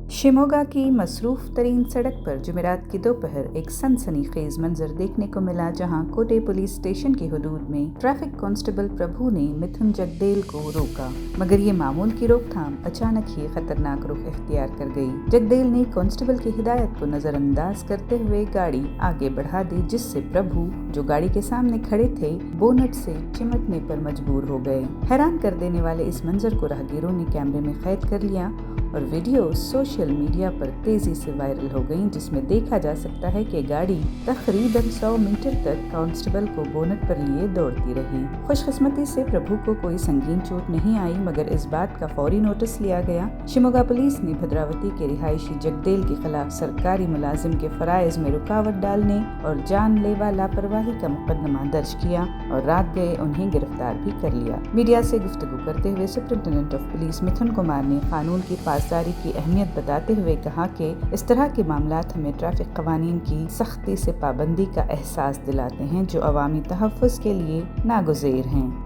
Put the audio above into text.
शिमोगा की मसरूफ तरीन सड़क पर जुमेरात की दोपहर एक सनसनीखेज मंजर देखने को मिला, जहां कोटे पुलिस स्टेशन की हदूद में ट्रैफिक कांस्टेबल प्रभु ने मिथुन जगदेल को रोका, मगर ये मामूल की रोकथाम अचानक ही खतरनाक रुख इख्तियार कर गई। जगदेल ने कांस्टेबल की हिदायत को नजरअंदाज करते हुए गाड़ी आगे बढ़ा दी, जिससे प्रभु, जो गाड़ी के सामने खड़े थे, बोनट से चिमटने पर मजबूर हो गए। हैरान कर देने वाले इस मंजर को राहगीरों ने कैमरे में कैद कर लिया और वीडियो सोशल मीडिया पर तेजी से वायरल हो गई, जिसमें देखा जा सकता है कि गाड़ी तकरीबन 100 मीटर तक कांस्टेबल को बोनट पर लिए दौड़ती रही। खुशकिस्मती से प्रभु को कोई संगीन चोट नहीं आई, मगर इस बात का फौरी नोटिस लिया गया। शिमोगा पुलिस ने भद्रावती के रिहायशी जगदेल के खिलाफ सरकारी मुलाजिम के फराइज में रुकावट डालने और जानलेवा लापरवाही का मुकदमा दर्ज किया और रात गए उन्हें गिरफ्तार भी कर लिया। मीडिया से गुफ्तगू करते हुए सुपरिंटेंडेंट ऑफ पुलिस मिथुन कुमार ने कानून की पासदारी की अहमियत बताते हुए कहा कि इस तरह के मामलात हमें ट्रैफिक कवानीन की सख्ती से पाबंदी का एहसास दिलाते हैं, जो अवामी तहफ़्फ़ुज़ के लिए नागुज़ेर हैं।